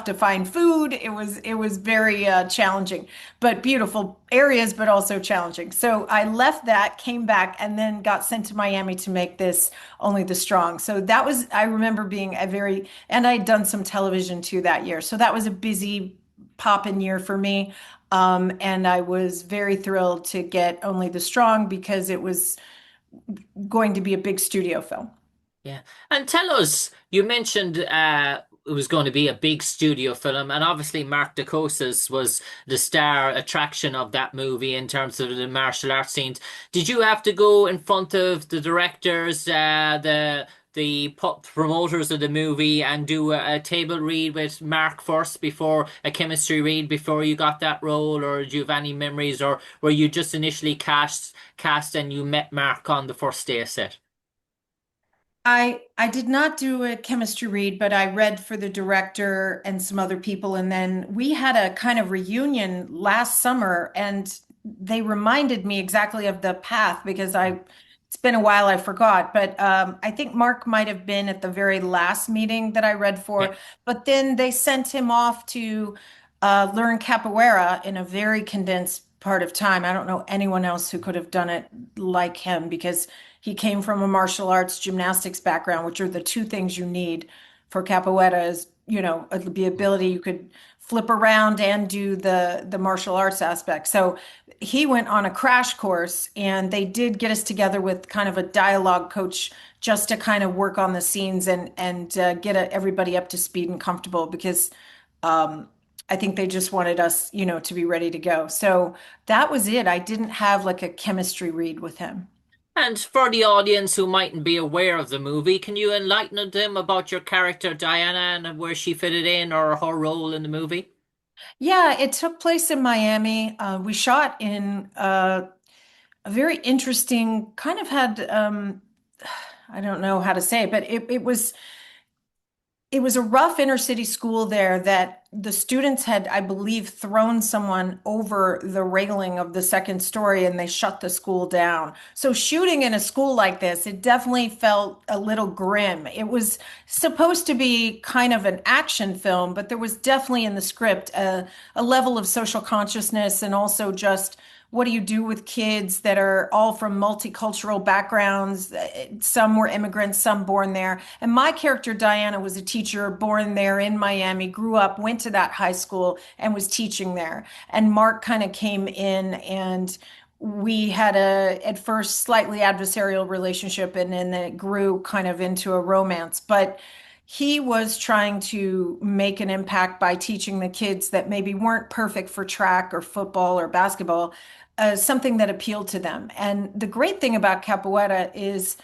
to find food. It was very challenging, but beautiful areas, but also challenging. So I left that, came back, and then got sent to Miami to make this Only the Strong. So that was, I remember being a very, and I'd done some television too that year. So that was a busy poppin' year for me. And I was very thrilled to get Only the Strong because it was going to be a big studio film. Yeah. And tell us, you mentioned it was going to be a big studio film, and obviously Mark Dacascos was the star attraction of that movie in terms of the martial arts scenes. Did you have to go in front of the directors, the promoters of the movie, and do a table read with Mark first before a chemistry read before you got that role, or do you have any memories, or were you just initially cast and you met Mark on the first day of set? I did not do a chemistry read, but I read for the director and some other people, and then we had a kind of reunion last summer, and they reminded me exactly of the path because I it's been a while, I forgot, but I think Mark might have been at the very last meeting that I read Yeah. for, but then they sent him off to learn capoeira in a very condensed part of time. I don't know anyone else who could have done it like him because he came from a martial arts gymnastics background, which are the two things you need for capoeira is, the ability you could flip around and do the martial arts aspect. So he went on a crash course and they did get us together with kind of a dialogue coach just to kind of work on the scenes and get everybody up to speed and comfortable because I think they just wanted us, to be ready to go. So that was it. I didn't have like a chemistry read with him. And for the audience who mightn't be aware of the movie, can you enlighten them about your character Diana and where she fitted in or her role in the movie? Yeah, it took place in Miami. We shot in a very interesting, kind of had, I don't know how to say it, but it was a rough inner city school there that the students had, I believe, thrown someone over the railing of the second story and they shut the school down. So shooting in a school like this, it definitely felt a little grim. It was supposed to be kind of an action film, but there was definitely in the script a level of social consciousness and also just what do you do with kids that are all from multicultural backgrounds? Some were immigrants, some born there. And my character, Diana, was a teacher born there in Miami, grew up, went to that high school, and was teaching there. And Mark kind of came in and we had at first, slightly adversarial relationship, and then it grew kind of into a romance. But he was trying to make an impact by teaching the kids that maybe weren't perfect for track or football or basketball, something that appealed to them. And the great thing about capoeira is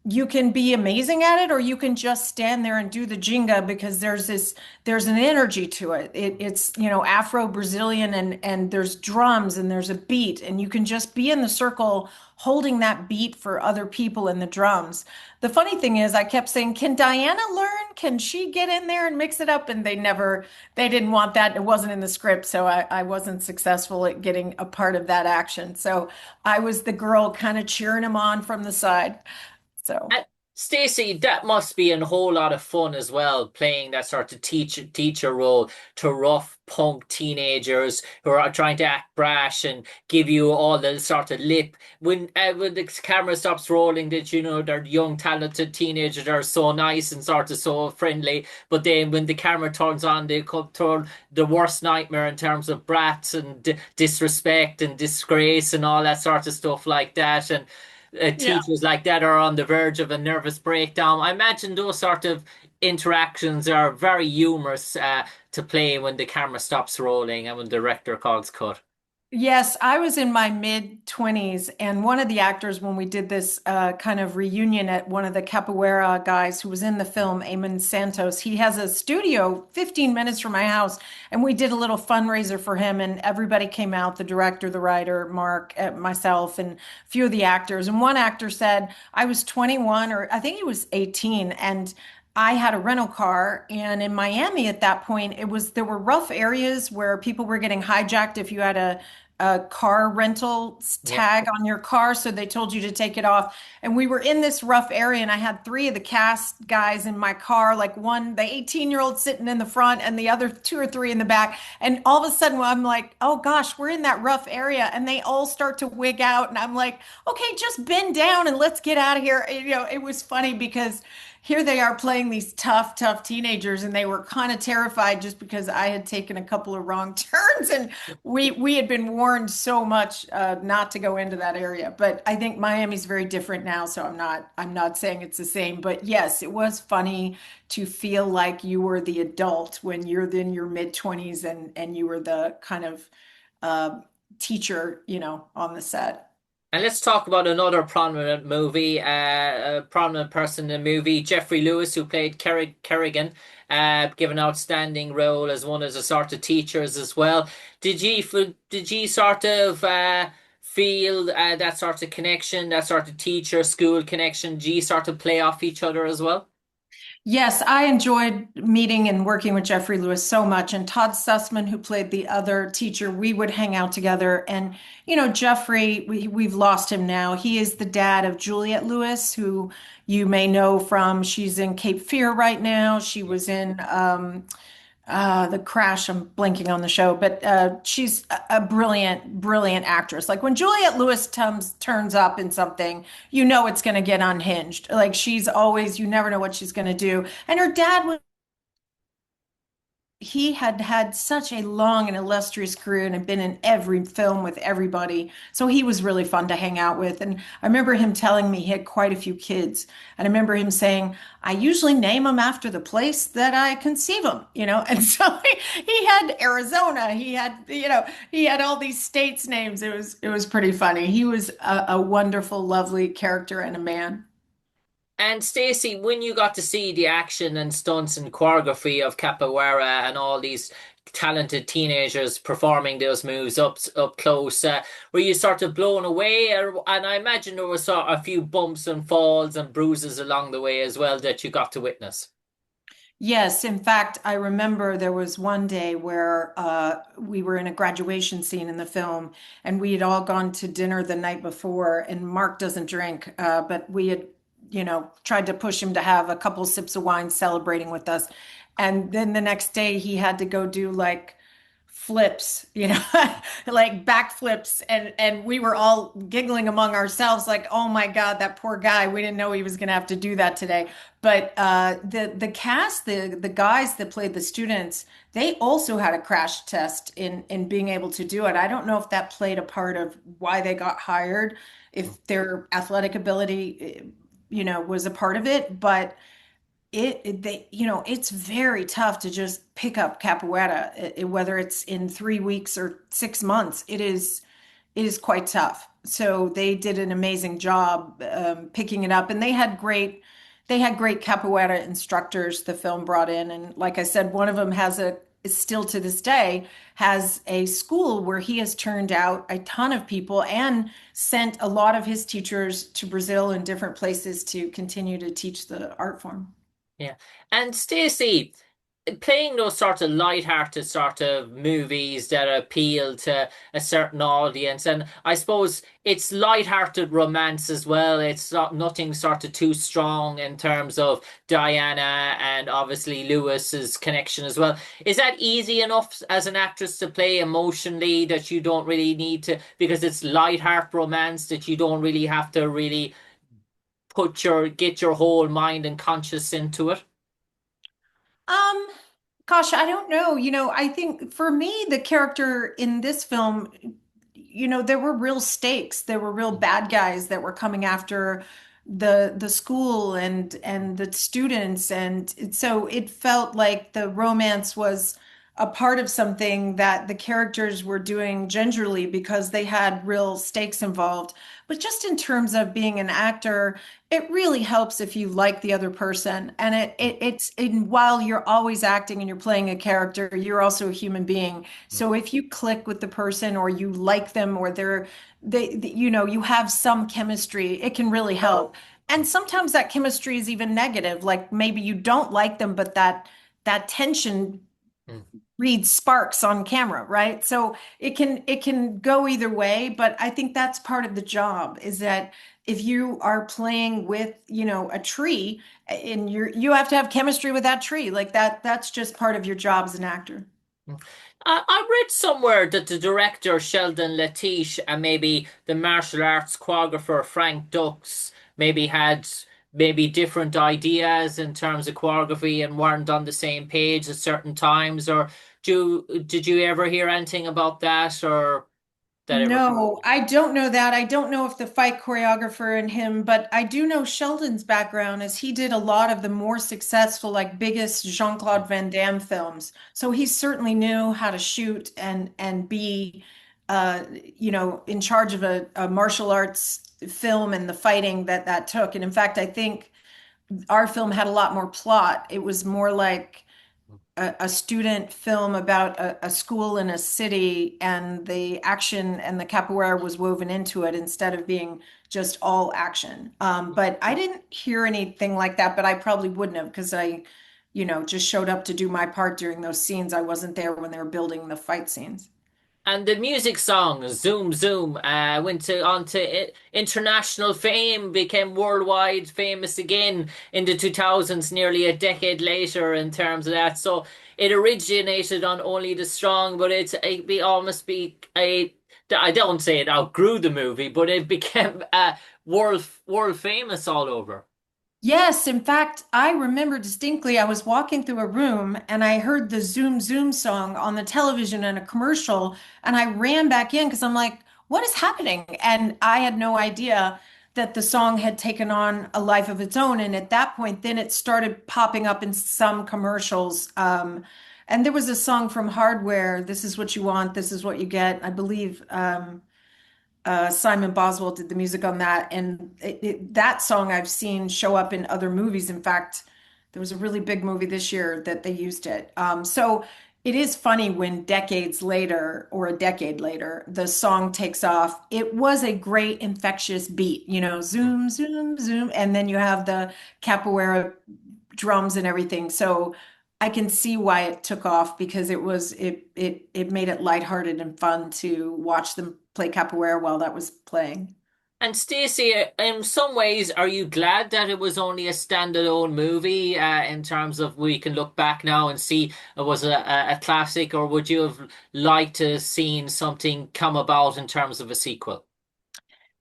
you can be amazing at it or you can just stand there and do the jinga because there's an energy to it. It's Afro-Brazilian and there's drums and there's a beat and you can just be in the circle holding that beat for other people in the drums. The funny thing is I kept saying, can Diana learn? Can she get in there and mix it up? And they didn't want that. It wasn't in the script, so I wasn't successful at getting a part of that action. So I was the girl kind of cheering him on from the side. So. And Stacey, that must be a whole lot of fun as well, playing that sort of teacher role to rough punk teenagers who are trying to act brash and give you all the sort of lip. When the camera stops rolling, that they're young, talented teenagers that are so nice and sort of so friendly, but then when the camera turns on, they come turn the worst nightmare in terms of brats and disrespect and disgrace and all that sort of stuff like that. And Yeah. teachers like that are on the verge of a nervous breakdown. I imagine those sort of interactions are very humorous to play when the camera stops rolling and when the director calls cut. Yes, I was in my mid 20s, and one of the actors, when we did this kind of reunion at one of the capoeira guys who was in the film, Eamon Santos, he has a studio 15 minutes from my house, and we did a little fundraiser for him, and everybody came out, the director, the writer, Mark, myself, and a few of the actors. And one actor said, I was 21, or I think he was 18, and I had a rental car, and in Miami at that point, there were rough areas where people were getting hijacked if you had a car rental Yeah. tag on your car, so they told you to take it off. And we were in this rough area, and I had three of the cast guys in my car, like one, the 18-year-old sitting in the front, and the other two or three in the back. And all of a sudden, I'm like, oh gosh, we're in that rough area, and they all start to wig out, and I'm like, okay, just bend down and let's get out of here. It was funny because here they are playing these tough teenagers, and they were kind of terrified just because I had taken a couple of wrong turns, and we had been warned so much not to go into that area. But I think Miami's very different now, so I'm not saying it's the same. But yes, it was funny to feel like you were the adult when you're in your mid-20s, and you were the kind of uh, teacher, on the set. And let's talk about another prominent a prominent person in the movie, Jeffrey Lewis, who played Kerrigan, given an outstanding role as one of the sort of teachers as well. Did you sort of feel that sort of connection, that sort of teacher school connection? Did you sort of play off each other as well? Yes, I enjoyed meeting and working with Jeffrey Lewis so much. And Todd Sussman, who played the other teacher, we would hang out together. And, Jeffrey, we've lost him now. He is the dad of Juliette Lewis, who you may know from, she's in Cape Fear right now. She Yeah. was in The Crash. I'm blanking on the show, but she's a brilliant actress. Like when Juliette Lewis turns up in something, it's going to get unhinged. Like she's always, you never know what she's going to do. And her dad was he had had such a long and illustrious career and had been in every film with everybody. So he was really fun to hang out with. And I remember him telling me he had quite a few kids. And I remember him saying, I usually name them after the place that I conceive them. And so he had Arizona, he had all these states names. It was pretty funny. He was a wonderful, lovely character and a man. And Stacey, when you got to see the action and stunts and choreography of capoeira and all these talented teenagers performing those moves up close, were you sort of blown away? And I imagine there was sort of a few bumps and falls and bruises along the way as well that you got to witness. Yes, in fact, I remember there was one day where we were in a graduation scene in the film, and we had all gone to dinner the night before. And Mark doesn't drink, but we had, tried to push him to have a couple sips of wine celebrating with us. And then the next day, he had to go do like flips, like backflips, and we were all giggling among ourselves, like, oh my God, that poor guy. We didn't know he was gonna have to do that today. But the cast, the guys that played the students, they also had a crash test in being able to do it. I don't know if that played a part of why they got hired, if their athletic ability, was a part of it, but it's very tough to just pick up capoeira, whether it's in 3 weeks or 6 months. It is quite tough. So they did an amazing job picking it up, and they had great capoeira instructors the film brought in, and like I said, one of them is still to this day has a school where he has turned out a ton of people and sent a lot of his teachers to Brazil and different places to continue to teach the art form. Yeah. And Stacey, playing those sort of light-hearted sort of movies that appeal to a certain audience, and I suppose it's light-hearted romance as well. It's not nothing sort of too strong in terms of Diana and obviously Lewis's connection as well. Is that easy enough as an actress to play emotionally that you don't really need to, because it's light-hearted romance that you don't really have to really get your whole mind and conscious into it? Um, Gosh, I don't know. I think for me, the character in this film, there were real stakes. There were real bad guys that were coming after the school and the students, and so it felt like the romance was a part of something that the characters were doing gingerly because they had real stakes involved. But just in terms of being an actor, it really helps if you like the other person. And while you're always acting and you're playing a character, you're also a human being. So if you click with the person or you like them or you have some chemistry, it can really help. And sometimes that chemistry is even negative. Like maybe you don't like them, but that tension read sparks on camera, right? So it can go either way, but I think that's part of the job is that if you are playing with, a tree and you have to have chemistry with that tree. Like that's just part of your job as an actor. I read somewhere that the director Sheldon Latish and maybe the martial arts choreographer Frank Dux maybe had maybe different ideas in terms of choreography and weren't on the same page at certain times. Or did you ever hear anything about that or that ever come up? No, I don't know that. I don't know if the fight choreographer and him, but I do know Sheldon's background as he did a lot of the more successful, like biggest Jean-Claude Van Damme films. So he certainly knew how to shoot and be, in charge of a martial arts film and the fighting that took. And in fact, I think our film had a lot more plot. It was more like a student film about a school in a city, and the action and the capoeira was woven into it instead of being just all action. But I didn't hear anything like that, but I probably wouldn't have because just showed up to do my part during those scenes. I wasn't there when they were building the fight scenes. And the music song Zoom Zoom went on to international fame, became worldwide famous again in the 2000s, nearly a decade later in terms of that. So it originated on Only the Strong, but it be almost be a I don't say it outgrew the movie, but it became world famous all over. Yes, in fact, I remember distinctly I was walking through a room and I heard the Zoom Zoom song on the television in a commercial, and I ran back in because I'm like, what is happening? And I had no idea that the song had taken on a life of its own. And at that point, then it started popping up in some commercials. And there was a song from Hardware, This Is What You Want, This Is What You Get, I believe. Simon Boswell did the music on that, and that song I've seen show up in other movies. In fact, there was a really big movie this year that they used it. So it is funny when decades later or a decade later, the song takes off. It was a great infectious beat, zoom, zoom, zoom, and then you have the capoeira drums and everything. So I can see why it took off because it made it lighthearted and fun to watch them play capoeira while that was playing. And Stacey, in some ways, are you glad that it was only a standalone movie, in terms of we can look back now and see it was a classic, or would you have liked to have seen something come about in terms of a sequel?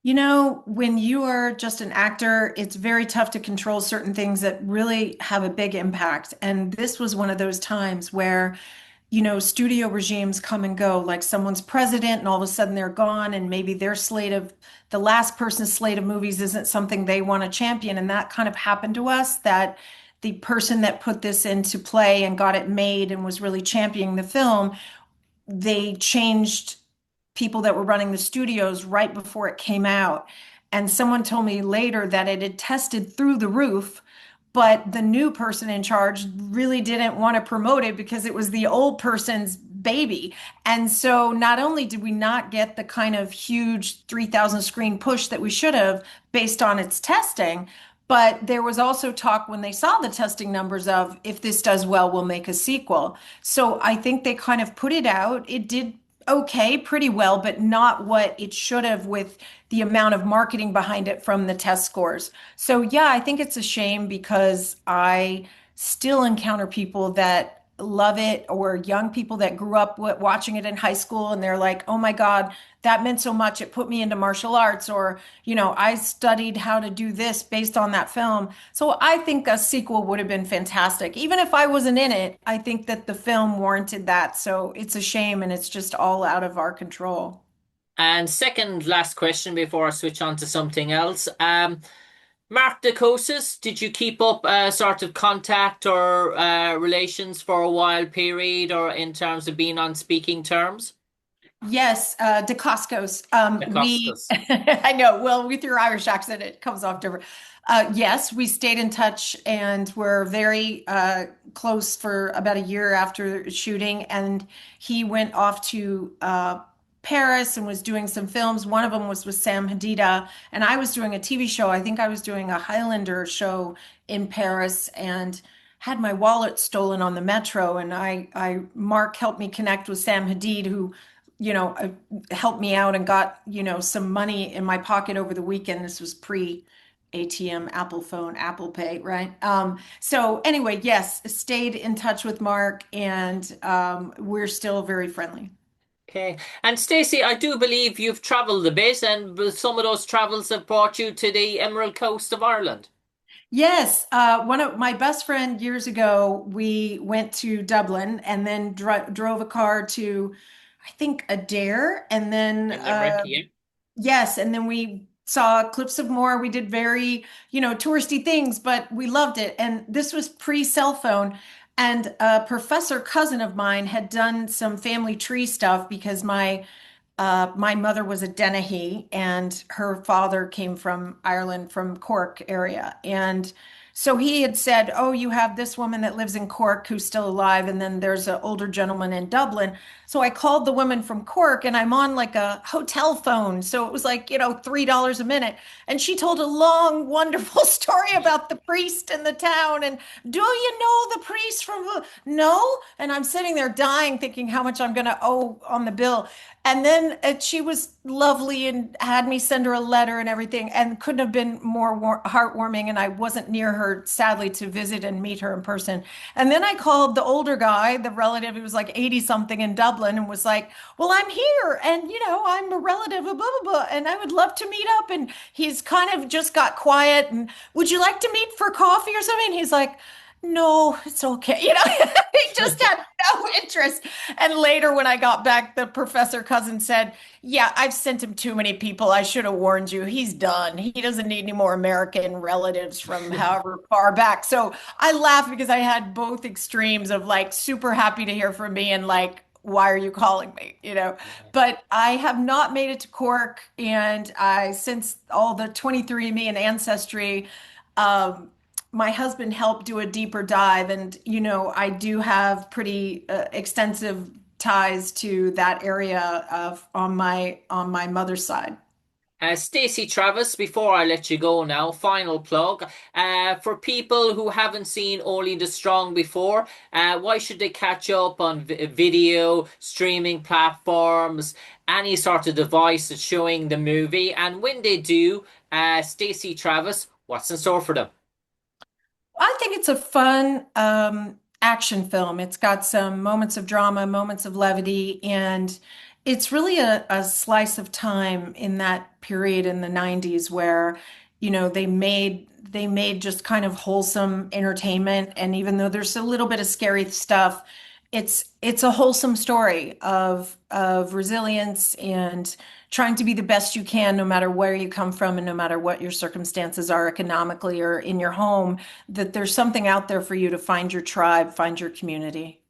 When you are just an actor, it's very tough to control certain things that really have a big impact. And this was one of those times where studio regimes come and go, like someone's president and all of a sudden they're gone, and maybe the last person's slate of movies isn't something they want to champion. And that kind of happened to us, that the person that put this into play and got it made and was really championing the film, they changed people that were running the studios right before it came out. And someone told me later that it had tested through the roof, but the new person in charge really didn't want to promote it because it was the old person's baby. And so not only did we not get the kind of huge 3,000 screen push that we should have based on its testing, but there was also talk when they saw the testing numbers of if this does well, we'll make a sequel. So I think they kind of put it out. It did okay, pretty well, but not what it should have with the amount of marketing behind it from the test scores. So yeah, I think it's a shame because I still encounter people that love it, or young people that grew up watching it in high school and they're like, "Oh my God, that meant so much. It put me into martial arts," or, "I studied how to do this based on that film." So I think a sequel would have been fantastic. Even if I wasn't in it, I think that the film warranted that. So it's a shame and it's just all out of our control. And second last question before I switch on to something else. Mark Dacascos, did you keep up sort of contact or relations for a while period, or in terms of being on speaking terms? Yes, Dacascos. Dacascos. I know. Well, with your Irish accent, it comes off different. Yes, we stayed in touch and were very close for about a year after shooting. And he went off to Paris and was doing some films. One of them was with Sam Hadida, and I was doing a TV show. I think I was doing a Highlander show in Paris and had my wallet stolen on the metro, and Mark helped me connect with Sam Hadid, who, helped me out and got, some money in my pocket over the weekend. This was pre ATM, Apple phone, Apple Pay, right? So anyway, yes, stayed in touch with Mark, and we're still very friendly. Okay. And Stacey, I do believe you've traveled a bit, and some of those travels have brought you to the Emerald Coast of Ireland. Yes, one of my best friend years ago, we went to Dublin and then drove a car to, I think, Adair, and then In Limerick, yeah. yes, and then we saw clips of more. We did very, touristy things, but we loved it. And this was pre-cell phone. And a professor cousin of mine had done some family tree stuff because my mother was a Dennehy, and her father came from Ireland, from Cork area. And so he had said, "Oh, you have this woman that lives in Cork who's still alive, and then there's an older gentleman in Dublin." So I called the woman from Cork, and I'm on like a hotel phone. So it was like, $3 a minute. And she told a long, wonderful story about the priest in the town. And do you know the priest from No? And I'm sitting there dying, thinking how much I'm going to owe on the bill. And then she was lovely and had me send her a letter and everything, and couldn't have been more heartwarming. And I wasn't near her, sadly, to visit and meet her in person. And then I called the older guy, the relative, who was like 80 something in Dublin, and was like, "Well, I'm here, and I'm a relative of blah, blah, blah, and I would love to meet up." And he's kind of just got quiet. And would you like to meet for coffee or something? And he's like, "No, it's okay." He just had no interest. And later, when I got back, the professor cousin said, "Yeah, I've sent him too many people. I should have warned you. He's done. He doesn't need any more American relatives from however far back." So I laughed because I had both extremes of like super happy to hear from me and like, "Why are you calling me?" But I have not made it to Cork, and since all the 23andMe and Ancestry, um, my husband helped do a deeper dive, and I do have pretty extensive ties to that area of on my mother's side. Stacey Travis, before I let you go now, final plug. For people who haven't seen Only the Strong before, why should they catch up on video, streaming platforms, any sort of device that's showing the movie? And when they do, Stacey Travis, what's in store for them? I think it's a fun action film. It's got some moments of drama, moments of levity, and it's really a slice of time in that period in the 90s where, they made just kind of wholesome entertainment. And even though there's a little bit of scary stuff, it's a wholesome story of resilience and trying to be the best you can, no matter where you come from and no matter what your circumstances are economically or in your home, that there's something out there for you to find your tribe, find your community.